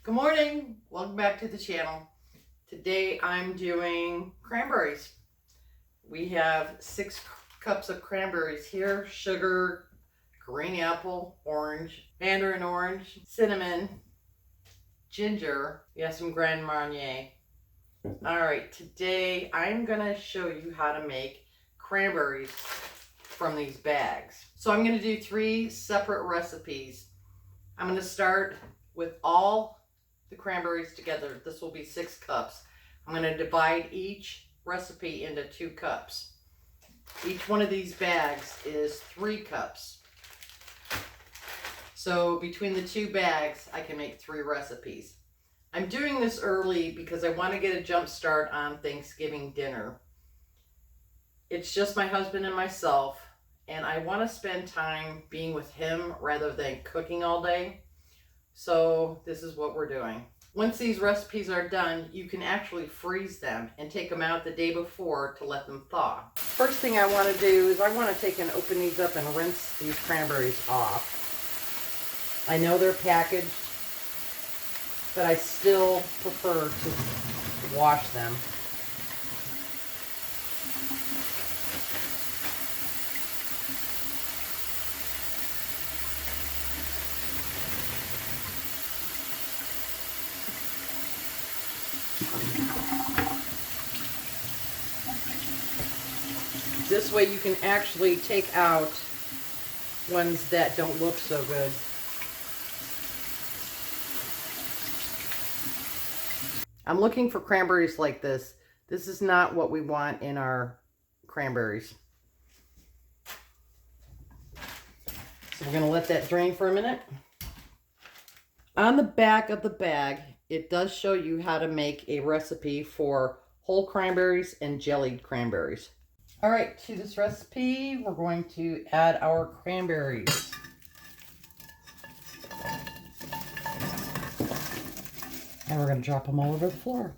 Good morning. Welcome back to the channel. Today I'm doing cranberries. We have 6 cups of cranberries here. Sugar, green apple, orange, mandarin orange, cinnamon, ginger. We have some Grand Marnier. Alright, today I'm going to show you how to make cranberries from these bags. So I'm going to do 3 separate recipes. I'm going to start with all the cranberries together. This will be 6 cups. I'm going to divide each recipe into 2 cups. Each one of these bags is 3 cups. So between the 2 bags, I can make 3 recipes. I'm doing this early because I want to get a jump start on Thanksgiving dinner. It's just my husband and myself, and I want to spend time being with him rather than cooking all day. So this is what we're doing. Once these recipes are done, you can actually freeze them and take them out the day before to let them thaw. First thing I want to do is I want to take and open these up and rinse these cranberries off. I know they're packaged, but I still prefer to wash them. This way you can actually take out ones that don't look so good. I'm looking for cranberries like this. This is not what we want in our cranberries. So we're going to let that drain for a minute. On the back of the bag, it does show you how to make a recipe for whole cranberries and jellied cranberries. All right, to this recipe, we're going to add our cranberries. And we're going to drop them all over the floor.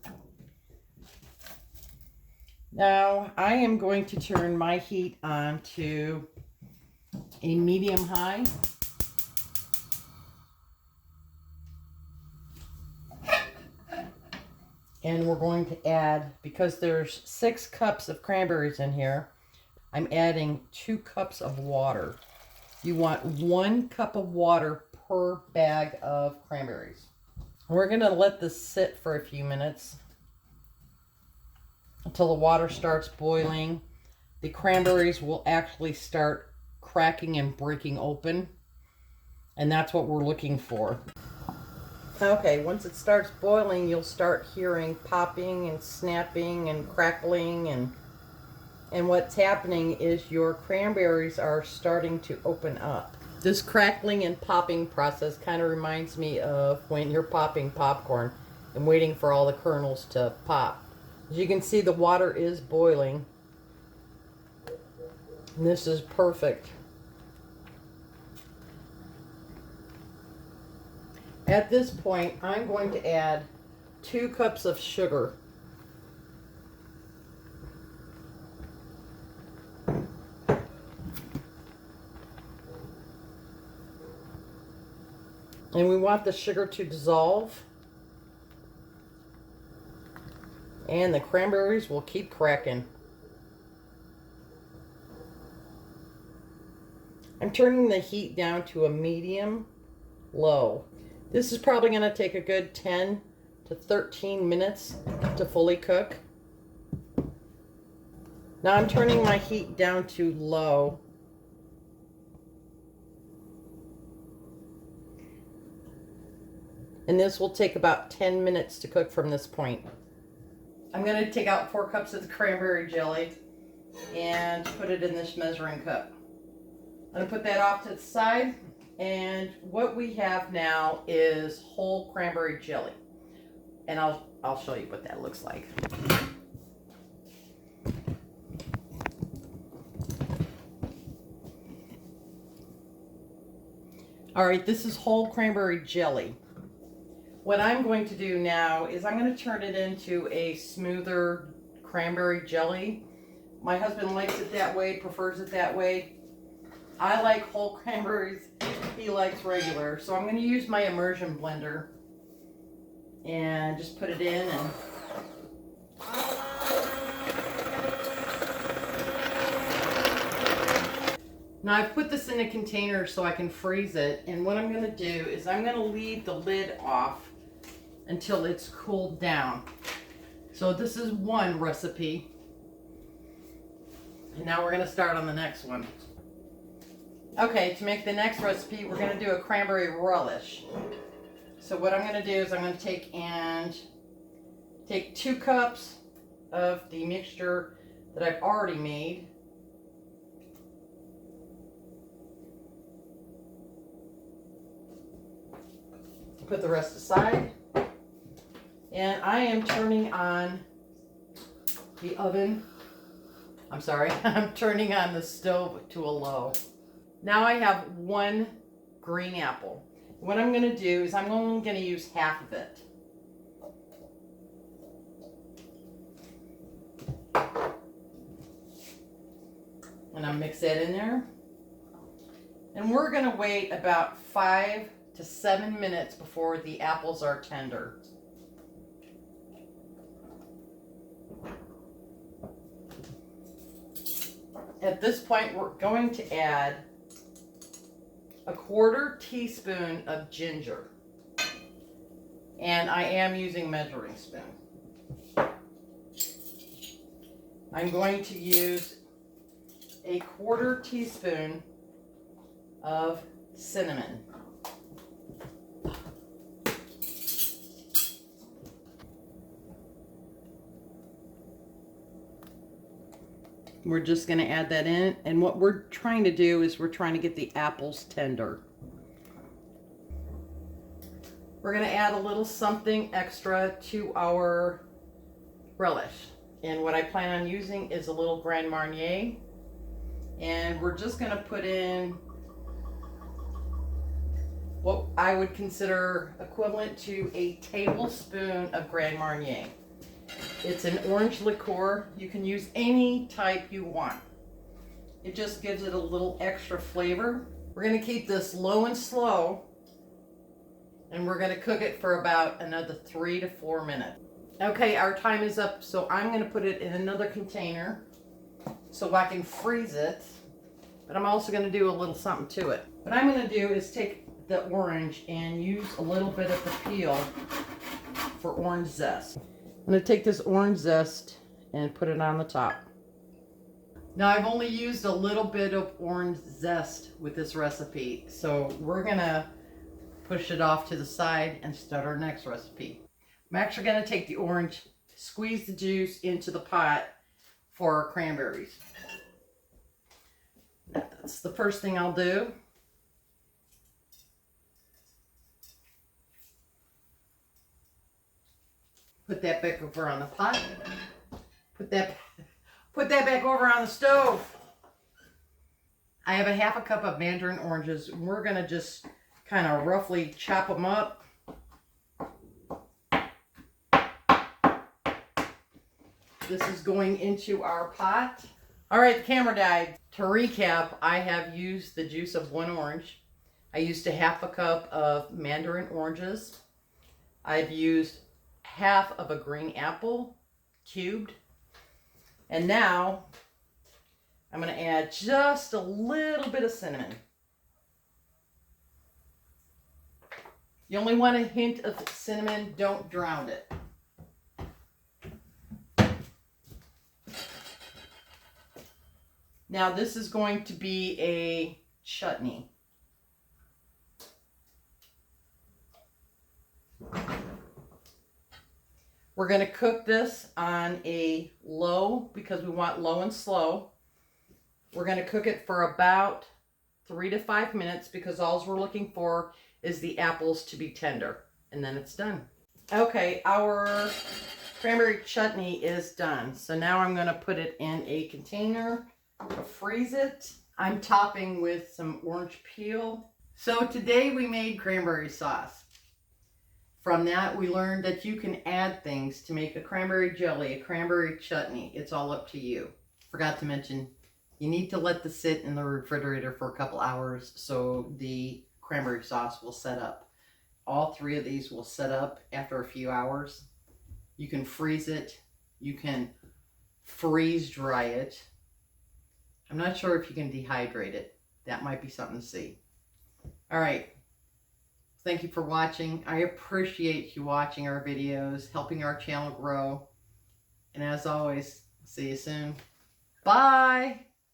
Now, I am going to turn my heat on to a medium-high. And we're going to add, because there's 6 cups of cranberries in here, I'm adding 2 cups of water. You want 1 cup of water per bag of cranberries. We're going to let this sit for a few minutes until the water starts boiling. The cranberries will actually start cracking and breaking open, and that's what we're looking for. Okay, once it starts boiling, you'll start hearing popping and snapping and crackling, and what's happening is your cranberries are starting to open up. This crackling and popping process kind of reminds me of when you're popping popcorn and waiting for all the kernels to pop. As you can see, the water is boiling, and this is perfect. At this point, I'm going to add 2 cups of sugar. And we want the sugar to dissolve. And the cranberries will keep cracking. I'm turning the heat down to a medium-low. This is probably going to take a good 10 to 13 minutes to fully cook. Now I'm turning my heat down to low. And this will take about 10 minutes to cook from this point. I'm going to take out 4 cups of the cranberry jelly and put it in this measuring cup. I'm going to put that off to the side. And what we have now is whole cranberry jelly. And I'll show you what that looks like. All right, this is whole cranberry jelly. What I'm going to do now is I'm going to turn it into a smoother cranberry jelly. My husband likes it that way, prefers it that way. I like whole cranberries. He likes regular. So I'm going to use my immersion blender. and just put it in. And now I've put this in a container so I can freeze it, and what I'm going to do is I'm going to leave the lid off until it's cooled down. So this is one recipe, and now we're going to start on the next one. Okay, to make the next recipe, we're going to do a cranberry relish. So what I'm going to do is I'm going to take 2 cups of the mixture that I've already made. Put the rest aside, and I am turning on the oven. I'm sorry, I'm turning on the stove to a low. Now I have 1 green apple. What I'm going to do is I'm only going to use half of it. And I'll mix that in there. And we're going to wait about 5 to 7 minutes before the apples are tender. At this point, we're going to add a 1/4 teaspoon of ginger. And I am using measuring spoon. I'm going to use a 1/4 teaspoon of cinnamon. We're just going to add that in, and what we're trying to do is we're trying to get the apples tender. We're going to add a little something extra to our relish, and what I plan on using is a little Grand Marnier, and we're just going to put in what I would consider equivalent to a tablespoon of Grand Marnier. It's an orange liqueur. You can use any type you want. It just gives it a little extra flavor. We're going to keep this low and slow, and we're going to cook it for about another 3 to 4 minutes. Okay, our time is up, so I'm going to put it in another container so I can freeze it, but I'm also going to do a little something to it. What I'm going to do is take the orange and use a little bit of the peel for orange zest. I'm going to take this orange zest and put it on the top. Now I've only used a little bit of orange zest with this recipe, so we're going to push it off to the side and start our next recipe. I'm actually going to take the orange, squeeze the juice into the pot for our cranberries. That's the first thing I'll do. Put that back over on the pot. Put that back over on the stove. I have a 1/2 cup of mandarin oranges. We're going to just kind of roughly chop them up. This is going into our pot. All right, the camera died. To recap, I have used the juice of 1 orange. I used a 1/2 cup of mandarin oranges. I've used 1/2 of a green apple, cubed. And now I'm going to add just a little bit of cinnamon. You only want a hint of cinnamon, don't drown it. Now this is going to be a chutney. We're going to cook this on a low because we want low and slow. We're going to cook it for about 3 to 5 minutes because all we're looking for is the apples to be tender, and then it's done. Okay, our cranberry chutney is done. So now I'm going to put it in a container to freeze it. I'm topping with some orange peel. So today we made cranberry sauce. From that, we learned that you can add things to make a cranberry jelly, a cranberry chutney. It's all up to you. Forgot to mention, you need to let this sit in the refrigerator for a couple hours so the cranberry sauce will set up. all 3 of these will set up after a few hours. You can freeze it. You can freeze dry it. I'm not sure if you can dehydrate it. That might be something to see. All right. Thank you for watching. I appreciate you watching our videos, helping our channel grow. And as always, see you soon. Bye.